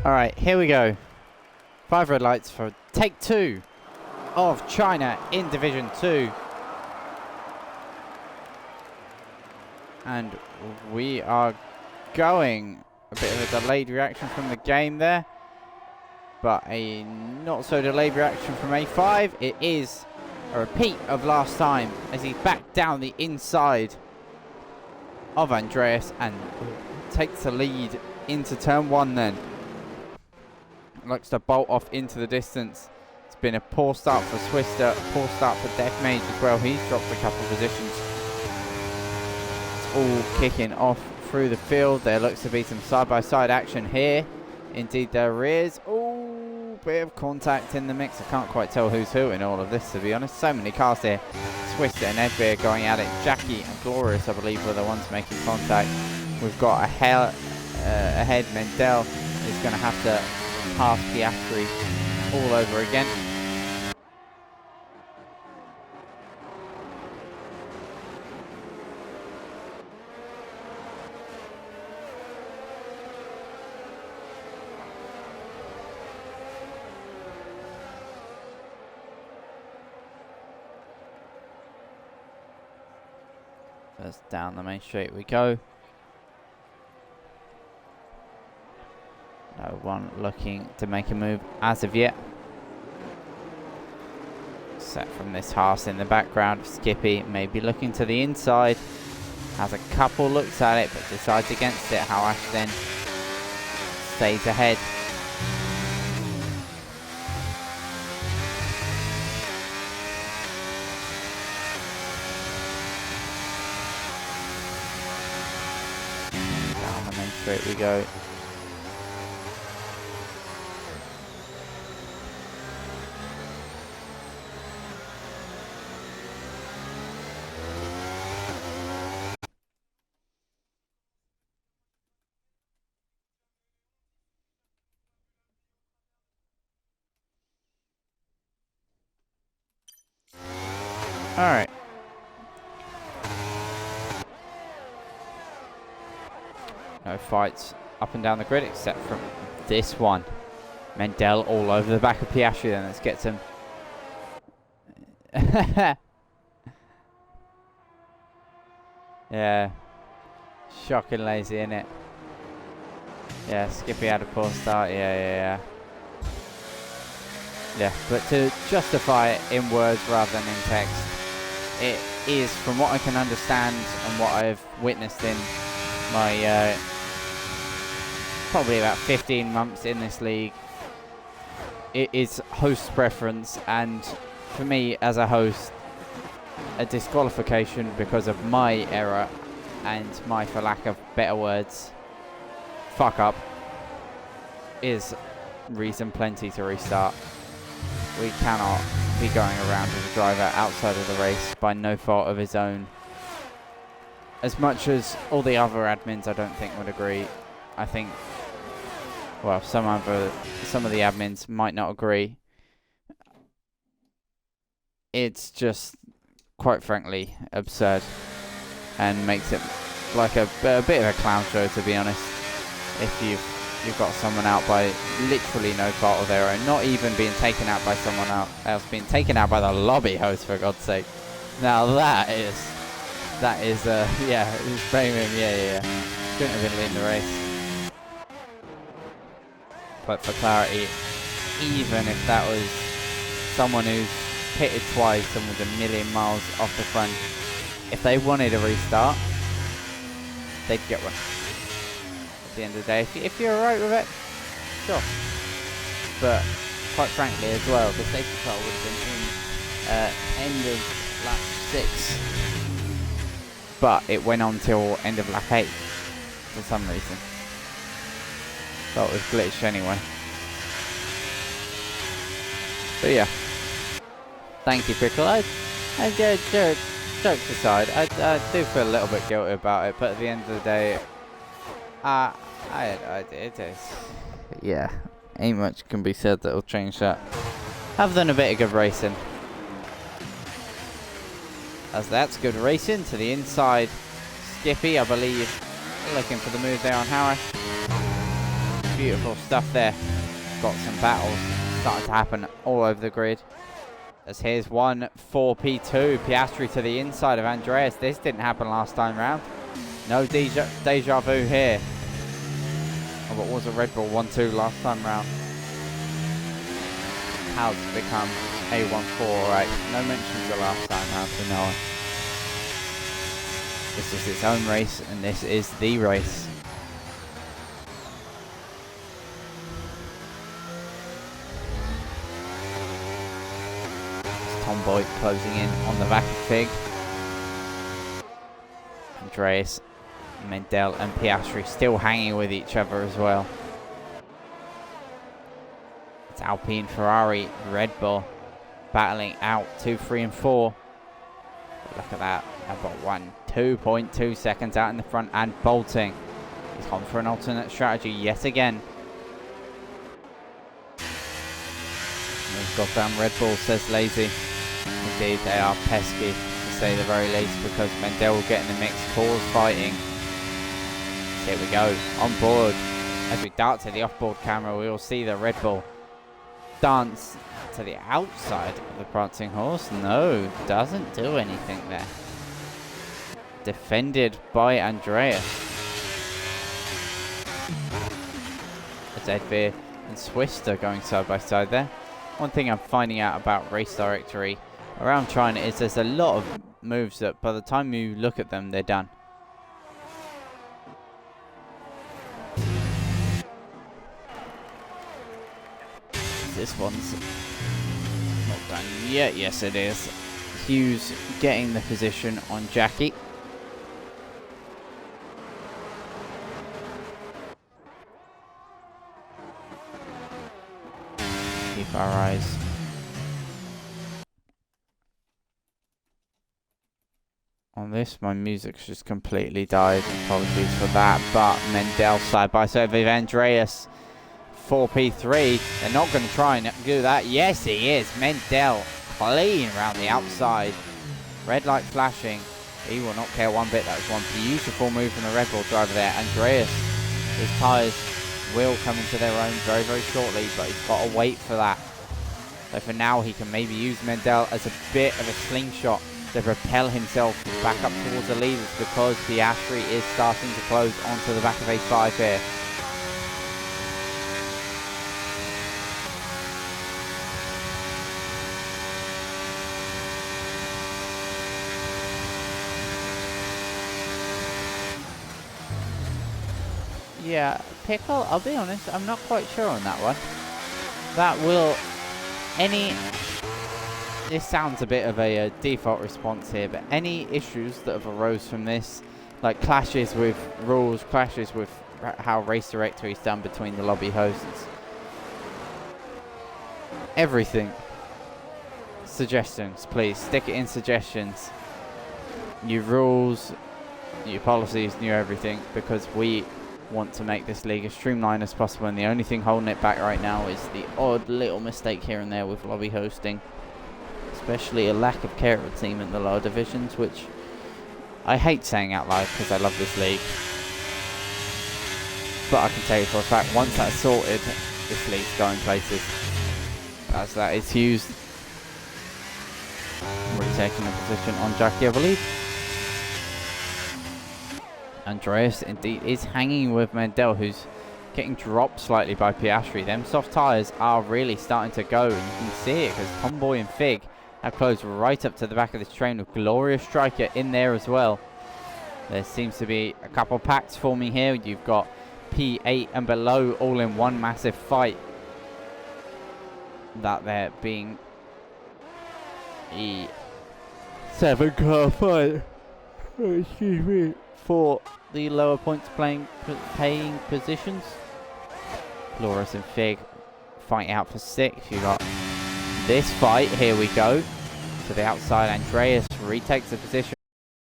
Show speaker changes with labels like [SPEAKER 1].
[SPEAKER 1] Alright, here we go. 5 red lights for take 2 of China in Division 2. And we are going a bit of a delayed reaction from the game there, but a not so delayed reaction from A5. It is a repeat of last time as he backed down the inside of Andreas and takes the lead into turn 1 then. Looks to bolt off into the distance. It's been a poor start for Swister, a poor start for Death Mage as well. He's dropped a couple of positions. It's all kicking off through the field. There looks to be some side-by-side action here. Indeed there is. Oh, bit of contact in the mix. I can't quite tell who's who in all of this, to be honest. So many cars here. Swister and Edbeer going at it. Jackie and Glorious, I believe, were the ones making contact. We've got ahead. Mendel is going to have to half Piastri all over again. First down the main straight we go. No one looking to make a move as of yet. Set from this Haas in the background. Skippy maybe looking to the inside. Has a couple looks at it, but decides against it. Haas then stays ahead. Down the main straight we go. Alright. No fights up and down the grid except from this one. Mendel all over the back of Piastri then. Let's get some... yeah. Shocking lazy, innit? Yeah, Skippy had a poor start. Yeah. Yeah, but to justify it in words rather than in text, it is, from what I can understand and what I've witnessed in my probably about 15 months in this league, it is host preference, and for me as a host, a disqualification because of my error and my, for lack of better words, fuck up is reason plenty to restart. We cannot be going around with a driver outside of the race by no fault of his own. As much as all the other admins I don't think would agree, I think, well, some of the admins might not agree. It's just, quite frankly, absurd and makes it like a bit of a clown show, to be honest. If you've got someone out by literally no fault of their own, not even being taken out by someone else, being taken out by the lobby host, for God's sake. Now that is yeah, it's blaming him, yeah. Couldn't have been leading the race. But for clarity, even if that was someone who's pitted twice and was a million miles off the front, if they wanted a restart, they'd get one. At the end of the day, if you're alright with it, sure. But quite frankly as well, the safety car would have been in end of lap 6, but it went on till end of lap 8 for some reason. Thought it was glitched anyway. But yeah, thank you, Pickle. Jokes aside, I do feel a little bit guilty about it, but at the end of the day, it is, yeah, ain't much can be said that'll change that, other than a bit of good racing. As that's good racing to the inside. Skippy, I believe, looking for the move there on Harris. Beautiful stuff there. Got some battles starting to happen all over the grid. As here's one for P2. Piastri to the inside of Andreas. This didn't happen last time round. No deja vu here. Oh, but was a Red Bull 1-2 last time round. How's it become A1-4? Right, no mentions the last time round to no one. This is its own race, and this is the race. Tomboy closing in on the back of Fig. Andreas, Mendel and Piastri still hanging with each other as well. It's Alpine, Ferrari, Red Bull battling out 2, 3 and 4. Look at that. I've got 2.2 seconds out in the front and bolting. He's gone for an alternate strategy yet again. Goddamn Red Bull, says Lazy. Indeed, they are pesky, to say the very least, because Mendel will get in the mix, cause fighting. Here we go, on board. As we dart to the off-board camera, we will see the Red Bull dance to the outside of the prancing horse. No, doesn't do anything there. Defended by Andreas. As Edveer and Swister going side by side there. One thing I'm finding out about race directory around China is there's a lot of moves that by the time you look at them, they're done. This one's not done yet. Yes, it is. Hughes getting the position on Jackie. Keep our eyes on this. My music's just completely died. Apologies for that. But Mendel side by side with Andreas. 4P3. They're not going to try and do that. Yes, he is. Mendel clean around the outside. Red light flashing. He will not care one bit. That was one beautiful move from the Red Bull driver there. Andreas, his tyres will come into their own very, very shortly, but he's got to wait for that. So for now, he can maybe use Mendel as a bit of a slingshot to propel himself back up towards the leaders, because Piastri is starting to close onto the back of A5 here. Yeah, Pickle, I'll be honest, I'm not quite sure on that one. That will... This sounds a bit of a default response here, but any issues that have arose from this, like clashes with rules, clashes with how race directory is done between the lobby hosts, everything. Suggestions, please, stick it in suggestions. New rules, new policies, new everything, because we want to make this league as streamlined as possible, and the only thing holding it back right now is the odd little mistake here and there with lobby hosting, especially a lack of care of the team in the lower divisions, which I hate saying out loud because I love this league, but I can tell you for a fact, once that's sorted, this league's going places. As that is used, retaking the position on Jackie, I believe. Andreas indeed is hanging with Mendel, who's getting dropped slightly by Piastri. Them soft tyres are really starting to go, and you can see it because Tomboy and Fig have closed right up to the back of this train, with Glorious Striker in there as well. There seems to be a couple packs forming here. You've got P8 and below all in one massive fight. That there being a 7-car fight. Oh, excuse me. For the lower points paying positions. Glorious and Fig fighting out for 6. You got this fight. Here we go. To the outside, Andreas retakes the position.